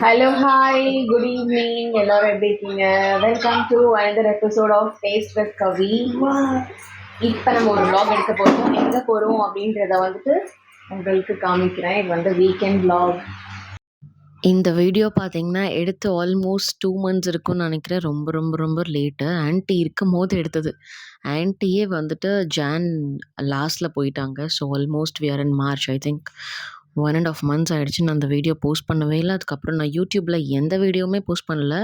Hello hi good evening எல்லாரும் எப்படி இருக்கீங்க? Welcome to another episode of taste with Kavi. இப்போ நம்ம ஒரு vlog எடுக்க போகிறோம். எங்கே போகிறோம் அப்படின்றத வந்துட்டு உங்களுக்கு காமிக்கிறேன். இது வந்து வீக்கெண்ட் vlog. இந்த வீடியோ பார்த்தீங்கன்னா, எடுத்து ஆல்மோஸ்ட் 2 மந்த்ஸ் இருக்கும்னு நினைக்கிறேன். ரொம்ப ரொம்ப ரொம்ப லேட்டு. ஆன்டி இருக்கும்போது எடுத்தது. ஆன்டியே வந்துட்டு லாஸ்ட்ல போயிட்டாங்க. So almost we are in March. I think 1 1/2 months ஆயிடுச்சு. நான் அந்த வீடியோ போஸ்ட் பண்ணவே இல்ல. அதுக்கப்புறம் நான் யூடியூப்ல எந்த வீடியோவுமே போஸ்ட் பண்ணல.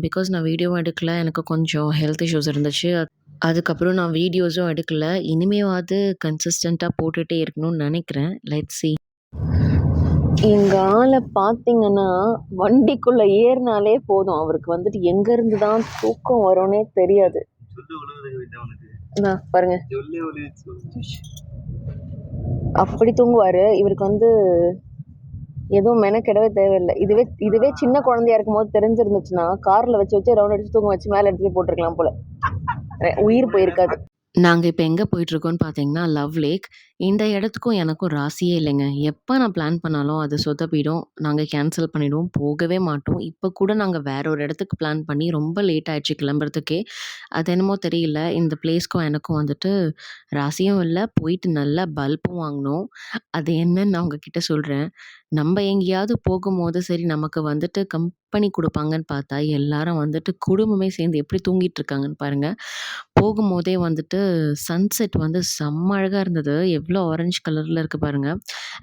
பிகாஸ் நான் வீடியோவும் எடுக்கல. எனக்கு கொஞ்சம் ஹெல்த் இஷ்யூஸ் இருந்துச்சு. அதுக்கப்புறம் நான் வீடியோஸும் எடுக்கல. இனிமேவாவது கன்சிஸ்டன்ட்டா போட்டுட்டே இருக்கணும்னு நினைக்கிறேன். Let's see. எங்க ஆளை பார்த்தீங்கன்னா, வண்டிக்குள்ள ஏறினாலே போதும். அவருக்கு வந்துட்டு எங்கேருந்து தான் தூக்கம் வரும்னே தெரியாது. பாருங்க, அப்படி தூங்குவாரு. இவருக்கு வந்து எதுவும் மெனக்கெடவே தேவையில்லை. இதுவே சின்ன குழந்தையா இருக்கும் போது தெரிஞ்சிருந்துச்சுன்னா, கார்ல வச்சு ரவுண்ட் அடிச்சு தூங்க வச்சு மேலே எடுத்துட்டு போட்டிருக்கலாம் போல. உயிர் போயிருக்காது. நாங்கள் இப்போ எங்கே போயிட்டுருக்கோன்னு பார்த்தீங்கன்னா, லவ் லேக். இந்த இடத்துக்கும் எனக்கும் ராசியே இல்லைங்க. எப்போ நான் பிளான் பண்ணாலும் அது சொதப்பிடும். நாங்கள் கேன்சல் பண்ணிவிடுவோம். போகவே மாட்டோம். இப்போ கூட நாங்கள் வேற ஒரு இடத்துக்கு பிளான் பண்ணி ரொம்ப லேட் ஆயிடுச்சு கிளம்புறதுக்கே. அது என்னமோ தெரியல. இந்த பிளேஸ்க்கும் எனக்கும் வந்துட்டு ராசியும் இல்லை. போயிட்டு நல்லா பல்பும் வாங்கினோம். அது என்னன்னு நான் உங்ககிட்ட சொல்கிறேன். நம்ம எங்கேயாவது போகும்போது சரி நமக்கு வந்துட்டு கம்பெனி கொடுப்பாங்கன்னு பார்த்தா, எல்லாரும் வந்துட்டு குடும்பமே சேர்ந்து எப்படி தூங்கிட்டு இருக்காங்கன்னு பாருங்க. போகும்போதே வந்துட்டு சன்செட் வந்து செம்ம அழகா இருந்தது. எவ்வளோ ஆரஞ்சு கலர்ல இருக்கு பாருங்க.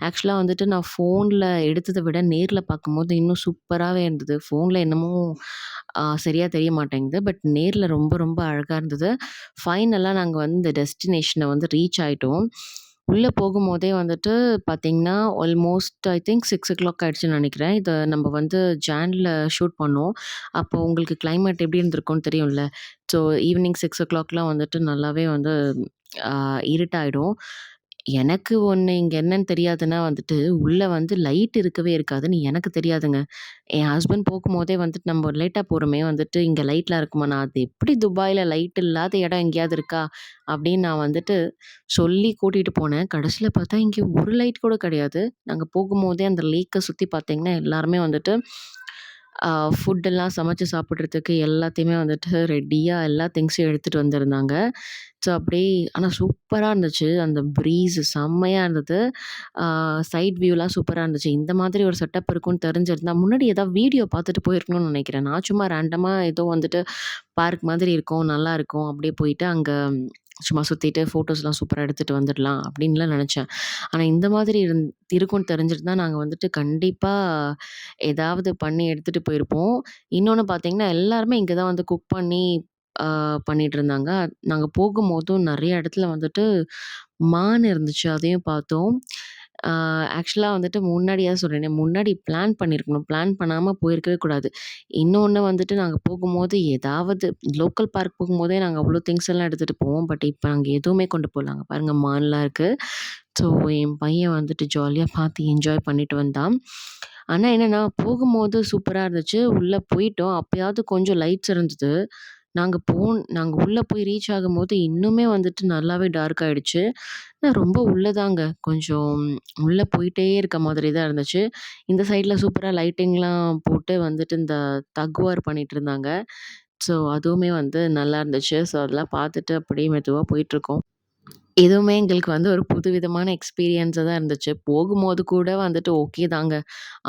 ஆக்சுவலாக வந்துட்டு நான் ஃபோனில் எடுத்ததை விட நேரில் பார்க்கும்போது இன்னும் சூப்பராகவே இருந்தது. ஃபோனில் என்னமோ சரியா தெரிய மாட்டேங்குது. பட் நேரில் ரொம்ப ரொம்ப அழகா இருந்தது. ஃபைனலாக நாங்கள் வந்து இந்த டெஸ்டினேஷனை வந்து ரீச் ஆயிட்டோம். உள்ளே போகும்போதே வந்துட்டு பார்த்தீங்கன்னா, ஆல்மோஸ்ட் ஐ திங்க் 6:00 ஆயிடுச்சுன்னு நினைக்கிறேன். இதை நம்ம வந்து ஜான்ல ஷூட் பண்ணோம். அப்போ உங்களுக்கு கிளைமேட் எப்படி இருந்திருக்கும்னு தெரியும்ல. ஸோ ஈவினிங் 6:00லாம் வந்துட்டு நல்லாவே வந்து இருட்டாயிடும். எனக்கு ஒண்ணு இங்க என்னன்னு தெரியாதுன்னா வந்துட்டு, உள்ள வந்து லைட் இருக்கவே இருக்காதுன்னு எனக்கு தெரியாதுங்க. என் ஹஸ்பண்ட் போகும்போதே வந்துட்டு, "நம்ம லேட்டா போறோமே வந்துட்டு, இங்க லைட்லாம் இருக்குமா?" நான் அது எப்படி துபாய்ல லைட் இல்லாத இடம் எங்கேயாவது இருக்கா? அப்படின்னு நான் வந்துட்டு சொல்லி கூட்டிட்டு போனேன். கடைசில பார்த்தா இங்க ஒரு லைட் கூட கிடையாது. நாங்க போகும்போதே அந்த லேக்க சுத்தி பார்த்தீங்கன்னா, எல்லாருமே வந்துட்டு ஃபுட்டெல்லாம் சமைச்சு சாப்பிடுறதுக்கு எல்லாத்தையுமே வந்துட்டு ரெடியா எல்லா திங்ஸையும் எடுத்துட்டு வந்திருந்தாங்க. ஸோ அப்படியே ஆனா சூப்பரா இருந்துச்சு. அந்த ப்ரீஸ் செம்மையா இருந்தது. சைட் வியூலாம் சூப்பரா இருந்துச்சு. இந்த மாதிரி ஒரு செட்டப் இருக்கும்னு தெரிஞ்சிருந்தா, முன்னாடி ஏதாவது வீடியோ பார்த்துட்டு போயிருக்கணும்னு நினைக்கிறேன். நான் சும்மா ரேண்டமா ஏதோ வந்துட்டு பார்க் மாதிரி இருக்கும், நல்லாயிருக்கும். அப்படியே போயிட்டு அங்க சும்மா சுத்திட்டு ஃபோட்டோஸ்லாம் சூப்பரா எடுத்துட்டு வந்துடலாம் அப்படின்லாம் நினச்சேன். ஆனா இந்த மாதிரி இருக்கும்னு தெரிஞ்சிருந்தா நாங்க வந்துட்டு கண்டிப்பா ஏதாவது பண்ணி எடுத்துட்டு போயிருப்போம். இன்னொன்னு பார்த்தீங்கன்னா, எல்லாருமே இங்க தான் வந்து குக் பண்ணி பண்ணிட்டுருந்தாங்க. நாங்க போகும்போதும் நெறைய இடத்துல வந்துட்டு மான் இருந்துச்சு. அதையும் பார்த்தோம். ஆ ஆக்சுவலா வந்துட்டு முன்னாடியே சொல்றேனே, முன்னாடி பிளான் பண்ணியிருக்கணும். பிளான் பண்ணாம போயிருக்கவே கூடாது. இன்னொன்னு வந்துட்டு நாங்க போகும்போது ஏதாவது லோக்கல் பார்க் போகும்போதே நாங்க அவ்ளோ திங்ஸ் எல்லாம் எடுத்துட்டு போவோம். பட் இப்ப அங்க எதுவுமே கொண்டு போல. அங்க பாருங்க மான்லாம் இருக்கு. ஸோ என் பையன் வந்துட்டு ஜாலியா பார்த்து என்ஜாய் பண்ணிட்டு வந்தான். ஆனா என்னன்னா, போகும்போது சூப்பரா இருந்துச்சு. உள்ள போயிட்டோம். அப்பயாவது கொஞ்சம் லைட்ஸ் இருந்தது. நாங்க உள்ள போய் ரீச் ஆகும்போது இன்னுமே வந்துட்டு நல்லாவே டார்க் ஆயிடுச்சு. ஆனா ரொம்ப உள்ளதாங்க. கொஞ்சம் உள்ள போயிட்டே இருக்க மாதிரி தான் இருந்துச்சு. இந்த சைட்ல சூப்பரா லைட்டிங்லாம் போட்டு வந்துட்டு இந்த தக் வார் பண்ணிட்டுருந்தாங்க. ஸோ அதுவுமே வந்து நல்லா இருந்துச்சு. ஸோ அதெல்லாம் பார்த்துட்டு அப்படியே மெதுவா போயிட்டுருக்கோம். இதுவுமே எங்களுக்கு வந்து ஒரு புதுவிதமான எக்ஸ்பீரியன்ஸா தான் இருந்துச்சு. போகும்போது கூட வந்துட்டு ஓகே தாங்க.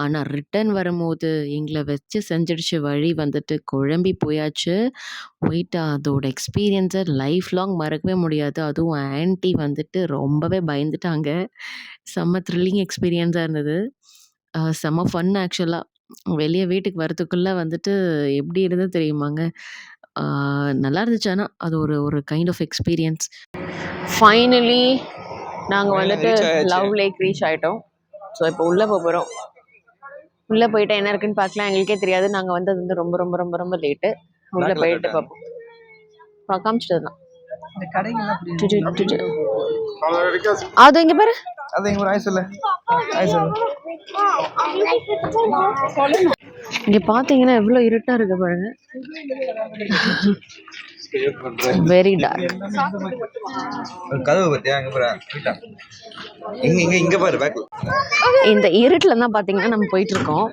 ஆனா ரிட்டர்ன் வரும்போது எங்கள வச்சு செஞ்சிடுச்சு வழி வந்துட்டு குழம்பி போயாச்சு. போயிட்டு அதோட எக்ஸ்பீரியன்ஸ லைஃப் லாங் மறக்கவே முடியாது. அதுவும் ஆன்டி வந்துட்டு ரொம்பவே பயந்துட்டாங்க. செம்ம த்ரில்லிங் எக்ஸ்பீரியன்ஸா இருந்தது. செம்ம ஃபன் ஆக்சுவலா. வெளிய வீட்டுக்கு வரதுக்குள்ள வந்துட்டு எப்படி இருந்தது தெரியுமாங்க? ஆ நல்லா இருந்துச்சு ஆனா. அது ஒரு ஒரு கைண்ட் ஆஃப் எக்ஸ்பீரியன்ஸ். ஃபைனலி நாங்க வந்துட்டு லவ் லேக் ரீச் ஆயிட்டோம். ஸோ இப்போ உள்ள போறோம். உள்ள போயிட்டா என்ன இருக்குன்னு பார்க்கலாம். எங்களுக்கே தெரியாது. நாங்க வந்தது வந்து ரொம்ப ரொம்ப ரொம்ப ரொம்ப லேட்டு. உள்ள போயிட்டு பார்ப்போம். காமிச்சிட்டு தான். அது இங்க பாரு. அது இங்க ஒரு ஐஸ் இல்ல. இங்க பாத்தீங்கன்னா எவ்வளவு இருட்டா இருக்கு பாருங்க. Very dark. கதவு பத்தியா அங்க பாரு இங்க இங்க இங்க பாரு பேக்ல. இந்த இருட்டுல தான் பாத்தீங்கன்னா நம்ம போயிட்டு இருக்கோம்.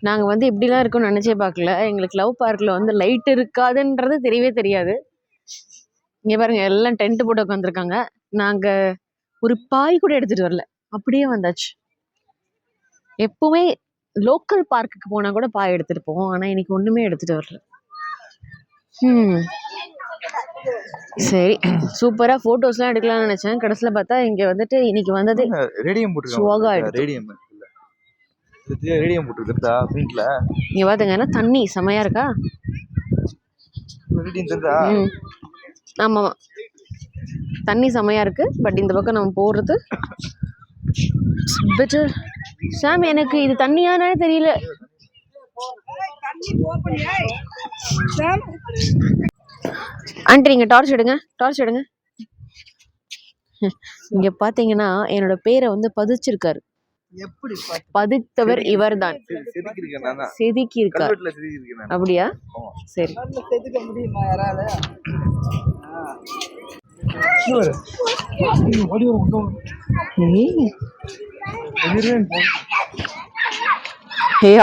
நாங்க வந்து இப்படிலாம் இருக்கும்னு நினைச்சே பார்க்கல. எங்களுக்கு லவ் பார்க்ல வந்து லைட் இருக்காதுன்றது தெரியவே தெரியாது. இங்க பாருங்க எல்லாம் டென்ட் போட்டு உட்காந்துருக்காங்க. நாங்க ஒரு பாய் கூட எடுத்துட்டு வரல, அப்படியே வந்தாச்சு. எப்பவுமே லோக்கல் பார்க்குக்கு போனா கூட பாய் எடுத்துட்டு போவோம், ஆனா இன்னைக்கு ஒண்ணுமே எடுத்துட்டு வரல. சரி, சூப்பரா போட்டோஸ்லாம் எடுக்கலாம்னு நினைச்சேன். கடைசியில பார்த்தா இங்க வந்துட்டு இன்னைக்கு வந்தது ரேடியம் சுவாகா போட்டுருக்காங்க. எடுத்து ரேடியம் இல்ல, இது ரேடியம் போட்டுருக்கா பிரிண்ட்ல. இங்க பாத்துங்க, தண்ணி செமையா இருக்கா. ரேடியம் தெரியுதா? ஆமா, தண்ணி செமையா இருக்கு. பட் இந்த பக்கம் நம்ம போறது பெட்டர். சாம், எனக்கு இது தண்ணியானே தெரியல. ஆண்டி, நீங்க டார்ச் எடுங்க, டார்ச் எடுங்க. இங்க பாத்தீங்கன்னா என்னோட பேரை வந்து பதிச்சிருக்காரு. பதித்தவர் இவர் தான். செதுக்கி இருக்கார். அப்படியா? சரி.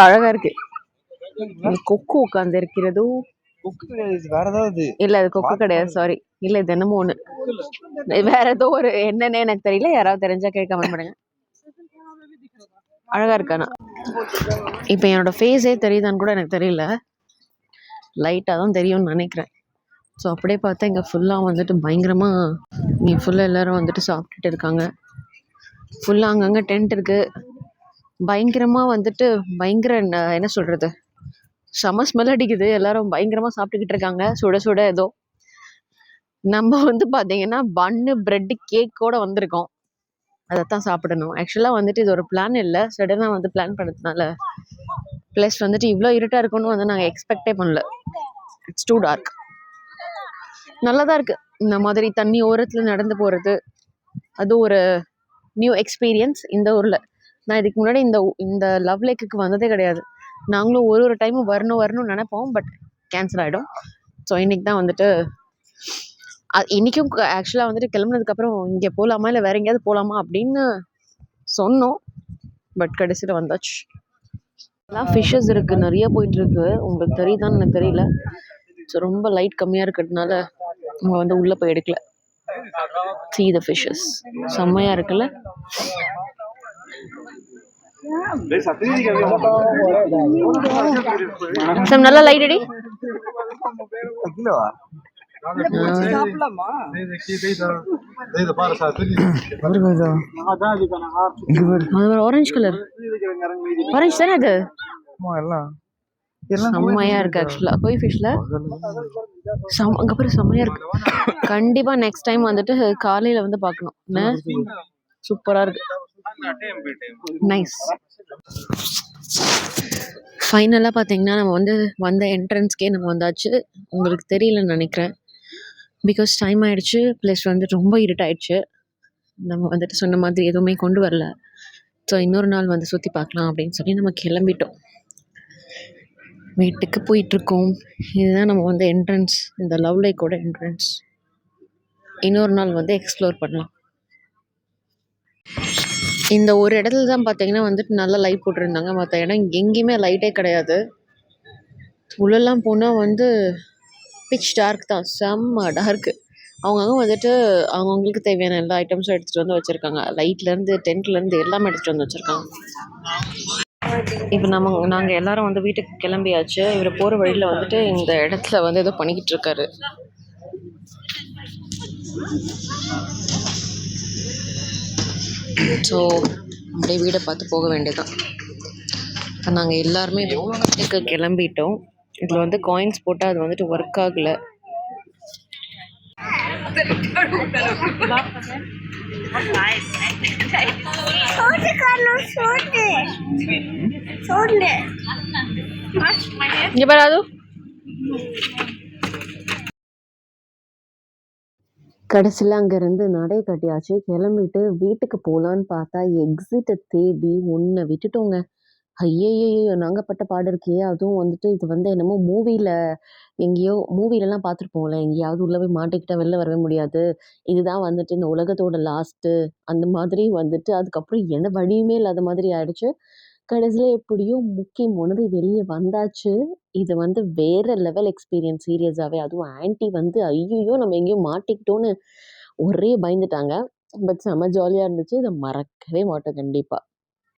அழகா இருக்கு. கொக்கு உட்கார்ந்து இருக்கிறதோ. வேற ஏதாவது இல்ல, அது கொக்கு கிடையாது, சாரி. இல்ல, இது என்னமோ ஒண்ணு, வேற ஏதோ ஒரு என்னன்னு எனக்கு தெரியல. யாராவது தெரிஞ்சா கமெண்ட் பண்ணுங்க. அழகா இருக்கானா. இப்ப என்னோட ஃபேஸே தெரியுதான்னு கூட எனக்கு தெரியல, லைட்டா தான் தெரியும்னு நினைக்கிறேன். ஸோ அப்படியே பார்த்தா இங்கே ஃபுல்லாக வந்துட்டு பயங்கரமாக, இங்கே ஃபுல்லாக எல்லோரும் வந்துட்டு சாப்பிட்டுட்டு இருக்காங்க. ஃபுல்லாக அங்கங்கே டென்ட் இருக்குது. பயங்கரமாக வந்துட்டு பயங்கர என்ன சொல்கிறது, செம ஸ்மெல் அடிக்குது. எல்லோரும் பயங்கரமாக சாப்பிட்டுக்கிட்டு இருக்காங்க, சுட சுட. ஏதோ நம்ம வந்து பார்த்தீங்கன்னா பன்னு ப்ரெட்டு கேக்கோடு வந்திருக்கோம், அதைத்தான் சாப்பிடணும். ஆக்சுவலாக வந்துட்டு இது ஒரு பிளான் இல்லை, சடனாக வந்து பிளான் பண்ணதுனால. ப்ளஸ் வந்துட்டு இவ்வளோ இருட்டாக இருக்குன்னு வந்து நாங்கள் எக்ஸ்பெக்டே பண்ணல. It's too dark. நல்லாதான் இருக்கு இந்த மாதிரி தண்ணி ஓரத்துல நடந்து போறது. அது ஒரு நியூ எக்ஸ்பீரியன்ஸ் இந்த ஊர்ல. நான் இதுக்கு முன்னாடி இந்த லவ் லேக்குக்கு வந்ததே கிடையாது. நாங்களும் ஒரு டைமும் வரணும்னு நினைப்போம், பட் கேன்சல் ஆகிடும். ஸோ இன்னைக்கு தான் வந்துட்டு, இன்றைக்கும் ஆக்சுவலாக வந்துட்டு கிளம்புனதுக்கப்புறம் இங்கே போகலாமா இல்லை வேற எங்கேயாவது போகலாமா அப்படின்னு சொன்னோம், பட் கடைசியில் வந்தாச்சு. எல்லாம் ஃபிஷ்ஷஸ் இருக்குது, நிறைய போயிட்டுருக்கு. உங்களுக்கு தெரியுதான்னு எனக்கு தெரியல. ஸோ ரொம்ப லைட் கம்மியாக இருக்கிறதுனால நம்ம வந்து உள்ளே போய் எடுக்கல. See the fishes. செம்மையாக இருக்குல்ல. நல்லா லைட் அடி. ஆரஞ்சு கலர், ஆரஞ்சு தானே அது. செம்மையா இருக்கு ஆக்சுவலா. கோய் ஃபிஷ்ல அங்க பாரு, செம்மையா இருக்கு. கண்டிப்பா நெக்ஸ்ட் டைம் வந்துட்டு காலையில வந்து பார்க்கணும். சூப்பரா இருக்கு, நைஸ். ஃபைனலாக பார்த்தீங்கன்னா நம்ம வந்து வந்த என்ட்ரன்ஸ்க்கே நம்ம வந்தாச்சு. உங்களுக்கு தெரியலன்னு நினைக்கிறேன், பிகாஸ் டைம் ஆயிடுச்சு. ப்ளஸ் வந்து ரொம்ப இருட்டாயிடுச்சு. நம்ம வந்துட்டு சொன்ன மாதிரி எதுவுமே கொண்டு வரல. ஸோ இன்னொரு நாள் வந்து சுற்றி பார்க்கலாம் அப்படின்னு சொல்லி நம்ம கிளம்பிட்டோம். வீட்டுக்கு போயிட்டுருக்கோம். இதுதான் நம்ம வந்து என்ட்ரன்ஸ், இந்த லவ் லேக்கோட என்ட்ரன்ஸ். இன்னொரு நாள் வந்து எக்ஸ்ப்ளோர் பண்ணலாம். இந்த ஒரு இடத்துல தான் பார்த்தீங்கன்னா வந்துட்டு நல்லா லைட் போட்டிருந்தாங்க. மற்ற இடம் எங்கேயுமே லைட்டே கிடையாது. உள்ளெல்லாம் போனால் வந்து பிச் டார்க் தான், செம்ம டார்க்கு. அவங்கவுங்க வந்துட்டு அவங்கவுங்களுக்கு தேவையான எல்லா ஐட்டம்ஸும் எடுத்துகிட்டு வந்து வச்சுருக்காங்க. லைட்லேருந்து டென்ட்லேருந்து எல்லாமே எடுத்துகிட்டு வந்து வச்சுருக்காங்க. இப்போ நாங்கள் எல்லாரும் வந்து வீட்டுக்கு கிளம்பியாச்சு. இவர் போகிற வழியில் வந்துட்டு இந்த இடத்துல வந்து ஏதோ பண்ணிக்கிட்டு இருக்காரு. ஸோ அப்படியே வீடை பார்த்து போக வேண்டியதான். இப்போ நாங்கள் எல்லாருமே வீட்டுக்கு கிளம்பிட்டோம். இதில் வந்து காயின்ஸ் போட்டால் அது வந்துட்டு ஒர்க் ஆகலை. இங்கே பாரு, அது கடைசியில் அங்கேருந்து நடை கட்டியாச்சு. கிளம்பிட்டு வீட்டுக்கு போகலான்னு பார்த்தா எக்ஸிட்டை தேடி ஒன்றை விட்டுட்டோங்க. ஐயையோ! நாங்க பட்ட பாடு இருக்கே! அதுவும் வந்துட்டு இது வந்து என்னமோ எங்கேயோ மூவிலலாம் பார்த்துருப்போம்ல, எங்கேயாவது உள்ள போய் மாட்டிக்கிட்டா வெளில வரவே முடியாது. இதுதான் வந்துட்டு இந்த உலகத்தோட லாஸ்ட்டு. அந்த மாதிரி வந்துட்டு அதுக்கப்புறம் எந்த வழியுமே இல்லாத மாதிரி ஆயிடுச்சு. கடைசியில எப்படியோ முக்கி முனறி வெளிய வந்தாச்சு. இது வந்து வேற லெவல் எக்ஸ்பீரியன்ஸ் சீரியஸாவே. அதுவும் ஆன்டி வந்து ஐய்யயோ! நம்ம எங்கேயோ மாட்டிக்கிட்டோன்னு ஒரே பயந்துட்டாங்க. பட் செம்ம ஜாலியா இருந்துச்சு. இத மறக்கவே மாட்டோம் கண்டிப்பா.